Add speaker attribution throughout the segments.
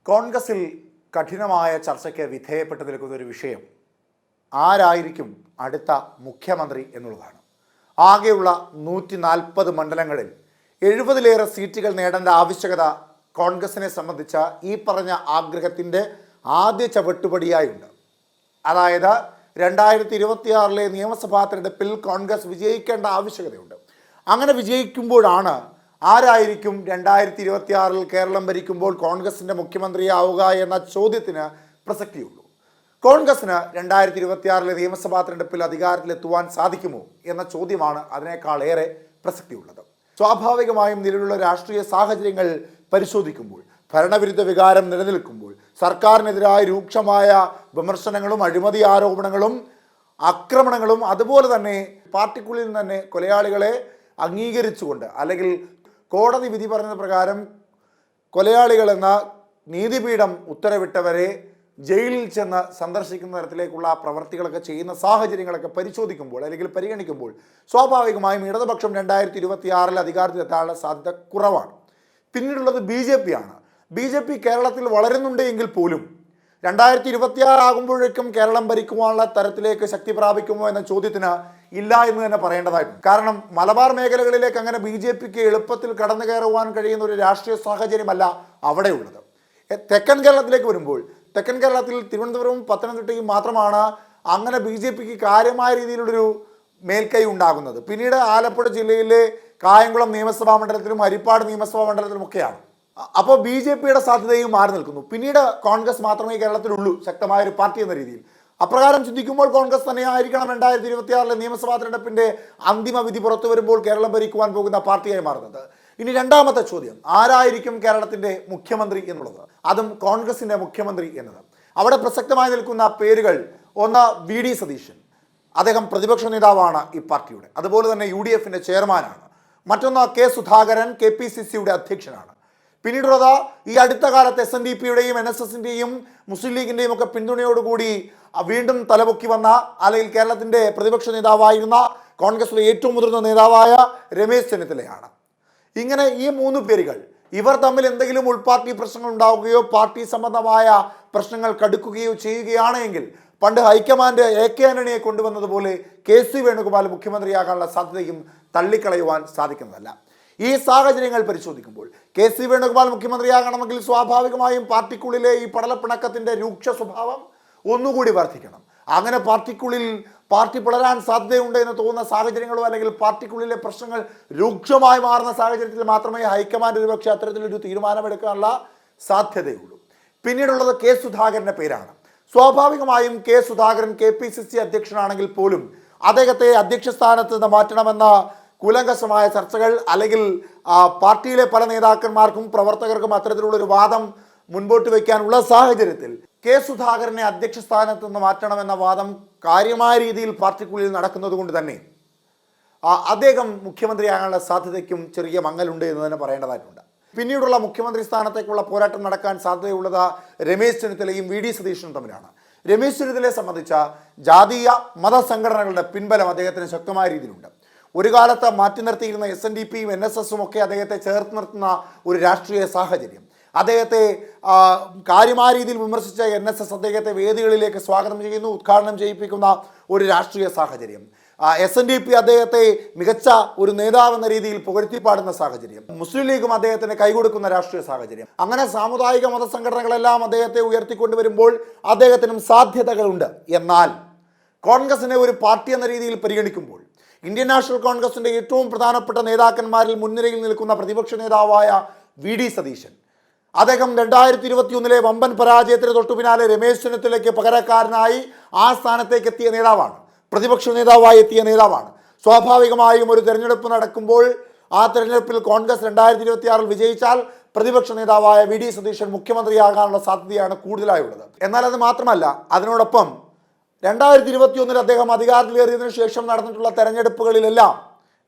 Speaker 1: കോൺഗ്രസിൽ കഠിനമായ ചർച്ചയ്ക്ക് വിധേയപ്പെട്ടു നിൽക്കുന്ന ഒരു വിഷയം ആരായിരിക്കും അടുത്ത മുഖ്യമന്ത്രി എന്നുള്ളതാണ്. ആകെയുള്ള 140 മണ്ഡലങ്ങളിൽ 70ലേറെ സീറ്റുകൾ നേടേണ്ട ആവശ്യകത കോൺഗ്രസിനെ സംബന്ധിച്ച ഈ പറഞ്ഞ ആഗ്രഹത്തിൻ്റെ ആദ്യ ചവിട്ടുപടിയായുണ്ട്. അതായത് 2026 നിയമസഭാ തെരഞ്ഞെടുപ്പിൽ കോൺഗ്രസ് വിജയിക്കേണ്ട ആവശ്യകതയുണ്ട്. അങ്ങനെ വിജയിക്കുമ്പോഴാണ് ആരായിരിക്കും 2026 കേരളം ഭരിക്കുമ്പോൾ കോൺഗ്രസിൻ്റെ മുഖ്യമന്ത്രിയാവുക എന്ന ചോദ്യത്തിന് പ്രസക്തിയുള്ളൂ. കോൺഗ്രസിന് 2026 നിയമസഭാ തെരഞ്ഞെടുപ്പിൽ അധികാരത്തിലെത്തുവാൻ സാധിക്കുമോ എന്ന ചോദ്യമാണ് അതിനേക്കാളേറെ പ്രസക്തിയുള്ളത്. സ്വാഭാവികമായും നിലവിലുള്ള രാഷ്ട്രീയ സാഹചര്യങ്ങൾ പരിശോധിക്കുമ്പോൾ, ഭരണവിരുദ്ധ വികാരം നിലനിൽക്കുമ്പോൾ, സർക്കാരിനെതിരായ രൂക്ഷമായ വിമർശനങ്ങളും അഴിമതി ആരോപണങ്ങളും ആക്രമണങ്ങളും അതുപോലെ തന്നെ പാർട്ടിക്കുള്ളിൽ തന്നെ കൊലയാളികളെ അംഗീകരിച്ചുകൊണ്ട് അല്ലെങ്കിൽ കോടതി വിധി പറഞ്ഞ പ്രകാരം കൊലയാളികളെന്ന നീതിപീഠം ഉത്തരവിട്ടവരെ ജയിലിൽ ചെന്ന് സന്ദർശിക്കുന്ന തരത്തിലേക്കുള്ള പ്രവർത്തികളൊക്കെ ചെയ്യുന്ന സാഹചര്യങ്ങളൊക്കെ പരിശോധിക്കുമ്പോൾ അല്ലെങ്കിൽ പരിഗണിക്കുമ്പോൾ സ്വാഭാവികമായും ഇടതുപക്ഷം 2026 അധികാരത്തിലെത്താനുള്ള സാധ്യത കുറവാണ്. പിന്നീടുള്ളത് BJP ആണ്. BJP കേരളത്തിൽ വളരുന്നുണ്ട് എങ്കിൽ പോലും 2026 ആകുമ്പോഴേക്കും കേരളം ഭരിക്കുവാനുള്ള തരത്തിലേക്ക് ശക്തി പ്രാപിക്കുമോ എന്ന ചോദ്യത്തിന് ഇല്ല എന്ന് തന്നെ പറയേണ്ടതായിട്ടുണ്ട്. കാരണം മലബാർ മേഖലകളിലേക്ക് അങ്ങനെ BJPക്ക് എളുപ്പത്തിൽ കടന്നു കയറുവാൻ കഴിയുന്ന ഒരു രാഷ്ട്രീയ സാഹചര്യമല്ല അവിടെയുള്ളത്. തെക്കൻ കേരളത്തിലേക്ക് വരുമ്പോൾ തെക്കൻ കേരളത്തിൽ തിരുവനന്തപുരവും പത്തനംതിട്ടയും മാത്രമാണ് അങ്ങനെ BJPക്ക് കാര്യമായ രീതിയിലുള്ളൊരു മേൽക്കൈ ഉണ്ടാകുന്നത്. പിന്നീട് ആലപ്പുഴ ജില്ലയിലെ കായംകുളം നിയമസഭാ മണ്ഡലത്തിലും ഹരിപ്പാട് നിയമസഭാ മണ്ഡലത്തിലുമൊക്കെയാണ്. അപ്പോൾ BJPയുടെ സാധ്യതയും മാറി നിൽക്കുന്നു. പിന്നീട് കോൺഗ്രസ് മാത്രമേ കേരളത്തിലുള്ളൂ ശക്തമായ ഒരു പാർട്ടി എന്ന രീതിയിൽ. അപ്രകാരം ചിന്തിക്കുമ്പോൾ കോൺഗ്രസ് തന്നെയായിരിക്കണം 2026 നിയമസഭാ തെരഞ്ഞെടുപ്പിന്റെ അന്തിമ വിധി പുറത്തു വരുമ്പോൾ കേരളം ഭരിക്കുവാൻ പോകുന്ന പാർട്ടിയായി മാറുന്നത്. ഇനി രണ്ടാമത്തെ ചോദ്യം, ആരായിരിക്കും കേരളത്തിന്റെ മുഖ്യമന്ത്രി എന്നുള്ളത്, അതും കോൺഗ്രസിന്റെ മുഖ്യമന്ത്രി എന്നത്. അവിടെ പ്രസക്തമായി നിൽക്കുന്ന പേരുകൾ, ഒന്ന് VD സതീശൻ, അദ്ദേഹം പ്രതിപക്ഷ നേതാവാണ് ഈ പാർട്ടിയുടെ, അതുപോലെ തന്നെ UDFന്റെ ചെയർമാനാണ്. മറ്റൊന്ന് K സുധാകരൻ, KPCCയുടെ അധ്യക്ഷനാണ്. പിന്നീടുള്ളത് ഈ അടുത്ത കാലത്ത് SNDPയുടെയും NSSന്റെയും മുസ്ലിം ലീഗിന്റെയും ഒക്കെ പിന്തുണയോടുകൂടി വീണ്ടും തലപൊക്കി വന്ന അല്ലെങ്കിൽ കേരളത്തിന്റെ പ്രതിപക്ഷ നേതാവായിരുന്ന കോൺഗ്രസിലെ ഏറ്റവും മുതിർന്ന നേതാവായ രമേശ് ചെന്നിത്തലയാണ്. ഇങ്ങനെ ഈ 3 പേരുകൾ, ഇവർ തമ്മിൽ എന്തെങ്കിലും ഉൾപാർട്ടി പ്രശ്നങ്ങൾ ഉണ്ടാവുകയോ പാർട്ടി സംബന്ധമായ പ്രശ്നങ്ങൾ കടുക്കുകയോ ചെയ്യുകയാണെങ്കിൽ പണ്ട് ഹൈക്കമാൻഡ് AK ആന്റണിയെ കൊണ്ടുവന്നതുപോലെ KC വേണുഗോപാൽ മുഖ്യമന്ത്രിയാകാനുള്ള സാധ്യതയും തള്ളിക്കളയുവാൻ സാധിക്കുന്നതല്ല. ഈ സാഹചര്യങ്ങൾ പരിശോധിക്കുമ്പോൾ KC വേണുഗോപാൽ മുഖ്യമന്ത്രിയാകണമെങ്കിൽ സ്വാഭാവികമായും പാർട്ടിക്കുള്ളിലെ ഈ പടലപ്പിണക്കത്തിൻ്റെ രൂക്ഷ സ്വഭാവം ഒന്നുകൂടി വർദ്ധിക്കണം. അങ്ങനെ പാർട്ടിക്കുള്ളിൽ പാർട്ടി പിളരാൻ സാധ്യതയുണ്ട് എന്ന് തോന്നുന്ന സാഹചര്യങ്ങളോ അല്ലെങ്കിൽ പാർട്ടിക്കുള്ളിലെ പ്രശ്നങ്ങൾ രൂക്ഷമായി മാറുന്ന സാഹചര്യത്തിൽ മാത്രമേ ഹൈക്കമാൻഡ് ഒരുപക്ഷെ അത്തരത്തിലൊരു തീരുമാനമെടുക്കാനുള്ള സാധ്യതയുള്ളൂ. പിന്നീടുള്ളത് K സുധാകരൻ്റെ പേരാണ്. സ്വാഭാവികമായും K സുധാകരൻ KPCC അധ്യക്ഷനാണെങ്കിൽ പോലും അദ്ദേഹത്തെ അധ്യക്ഷ സ്ഥാനത്ത് നിന്ന് മാറ്റണമെന്ന കൂലങ്കഷമായ ചർച്ചകൾ അല്ലെങ്കിൽ പാർട്ടിയിലെ പല നേതാക്കന്മാർക്കും പ്രവർത്തകർക്കും അത്തരത്തിലുള്ളൊരു വാദം മുൻപോട്ട് വയ്ക്കാനുള്ള സാഹചര്യത്തിൽ K സുധാകരനെ അധ്യക്ഷ സ്ഥാനത്ത് നിന്ന് മാറ്റണമെന്ന വാദം കാര്യമായ രീതിയിൽ പാർട്ടിക്കുള്ളിൽ നടക്കുന്നത് കൊണ്ട് തന്നെ അദ്ദേഹം മുഖ്യമന്ത്രിയാകാനുള്ള സാധ്യതയ്ക്കും ചെറിയ മങ്ങലുണ്ട് എന്ന് തന്നെ പറയേണ്ടതായിട്ടുണ്ട്. പിന്നീടുള്ള മുഖ്യമന്ത്രി സ്ഥാനത്തേക്കുള്ള പോരാട്ടം നടക്കാൻ സാധ്യതയുള്ളത് രമേശ് ചെന്നിത്തലയും VD സതീശനും തമ്മിലാണ്. രമേശ് ചെന്നിത്തലയെ സംബന്ധിച്ച ജാതീയ മതസംഘടനകളുടെ പിൻബലം അദ്ദേഹത്തിന് ശക്തമായ രീതിയിലുണ്ട്. ഒരു കാലത്ത് മാറ്റി നിർത്തിയിരുന്ന SNDPയും NSSും ഒക്കെ അദ്ദേഹത്തെ ചേർത്ത് നിർത്തുന്ന ഒരു രാഷ്ട്രീയ സാഹചര്യം, അദ്ദേഹത്തെ കാര്യമായ രീതിയിൽ വിമർശിച്ച NSS അദ്ദേഹത്തെ വേദികളിലേക്ക് സ്വാഗതം ചെയ്യുന്നു, ഉദ്ഘാടനം ചെയ്യിപ്പിക്കുന്ന ഒരു രാഷ്ട്രീയ സാഹചര്യം, SNDP അദ്ദേഹത്തെ മികച്ച ഒരു നേതാവെന്ന രീതിയിൽ പുകഴ്ത്തിപ്പാടുന്ന സാഹചര്യം, മുസ്ലിം ലീഗും അദ്ദേഹത്തിന് കൈകൊടുക്കുന്ന രാഷ്ട്രീയ സാഹചര്യം, അങ്ങനെ സാമുദായിക മതസംഘടനകളെല്ലാം അദ്ദേഹത്തെ ഉയർത്തിക്കൊണ്ടുവരുമ്പോൾ അദ്ദേഹത്തിനും സാധ്യതകളുണ്ട്. എന്നാൽ കോൺഗ്രസിനെ ഒരു പാർട്ടി എന്ന രീതിയിൽ പരിഗണിക്കുമ്പോൾ ഇന്ത്യൻ നാഷണൽ കോൺഗ്രസിന്റെ ഏറ്റവും പ്രധാനപ്പെട്ട നേതാക്കന്മാരിൽ മുൻനിരയിൽ നിൽക്കുന്ന പ്രതിപക്ഷ നേതാവായ VD സതീശൻ, അദ്ദേഹം 2021 വമ്പൻ പരാജയത്തിന് തൊട്ടു പിന്നാലെ രമേശ് ചെന്നിത്തലയ്ക്ക് പകരക്കാരനായി ആ സ്ഥാനത്തേക്ക് എത്തിയ നേതാവാണ്, പ്രതിപക്ഷ നേതാവായി എത്തിയ നേതാവാണ്. സ്വാഭാവികമായും ഒരു തെരഞ്ഞെടുപ്പ് നടക്കുമ്പോൾ ആ തെരഞ്ഞെടുപ്പിൽ കോൺഗ്രസ് 2026 വിജയിച്ചാൽ പ്രതിപക്ഷ നേതാവായ VD സതീശൻ മുഖ്യമന്ത്രിയാകാനുള്ള സാധ്യതയാണ് കൂടുതലായുള്ളത്. എന്നാൽ അത് മാത്രമല്ല, അതിനോടൊപ്പം 2021 അദ്ദേഹം അധികാരത്തിലേറിയതിനു ശേഷം നടന്നിട്ടുള്ള തെരഞ്ഞെടുപ്പുകളിലെല്ലാം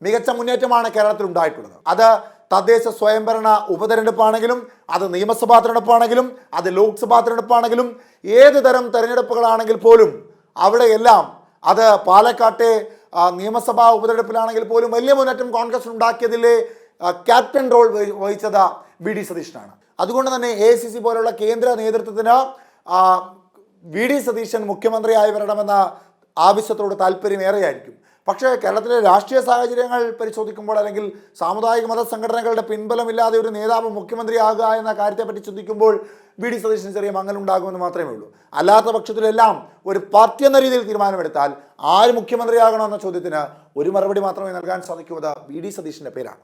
Speaker 1: മികച്ച മുന്നേറ്റമാണ് കേരളത്തിൽ ഉണ്ടായിട്ടുള്ളത്. അത് തദ്ദേശ സ്വയംഭരണ ഉപതെരഞ്ഞെടുപ്പാണെങ്കിലും, അത് നിയമസഭാ തെരഞ്ഞെടുപ്പാണെങ്കിലും, അത് ലോക്സഭാ തെരഞ്ഞെടുപ്പാണെങ്കിലും, ഏത് തരം തെരഞ്ഞെടുപ്പുകളാണെങ്കിൽ പോലും അവിടെയെല്ലാം, അത് പാലക്കാട്ടെ നിയമസഭാ ഉപതെരഞ്ഞെടുപ്പിലാണെങ്കിൽ പോലും വലിയ മുന്നേറ്റം കോൺഗ്രസ് ഉണ്ടാക്കിയതിലെ ക്യാപ്റ്റൻ റോൾ വഹിച്ചത് VD സതീശനാണ്. അതുകൊണ്ട് തന്നെ AICC പോലുള്ള കേന്ദ്ര നേതൃത്വത്തിന് വി ഡി സതീശൻ മുഖ്യമന്ത്രിയായി വരണമെന്ന ആവശ്യത്തോട് താല്പര്യമേറെയായിരിക്കും. പക്ഷേ കേരളത്തിലെ രാഷ്ട്രീയ സാഹചര്യങ്ങൾ പരിശോധിക്കുമ്പോൾ, അല്ലെങ്കിൽ സാമുദായിക മത സംഘടനകളുടെ പിൻബലമില്ലാതെ ഒരു നേതാവ് മുഖ്യമന്ത്രിയാകുക എന്ന കാര്യത്തെപ്പറ്റി ചിന്തിക്കുമ്പോൾ വി ഡി സതീശന് ചെറിയ മങ്ങലുണ്ടാകുമെന്ന് മാത്രമേ ഉള്ളൂ. അല്ലാത്ത പക്ഷത്തിലെല്ലാം ഒരു പാർട്ടി എന്ന രീതിയിൽ തീരുമാനമെടുത്താൽ ആര് മുഖ്യമന്ത്രിയാകണമെന്ന ചോദ്യത്തിന് ഒരു മറുപടി മാത്രമേ നൽകാൻ സാധിക്കൂ. അത് വി ഡി സതീശൻ്റെ പേരാണ്.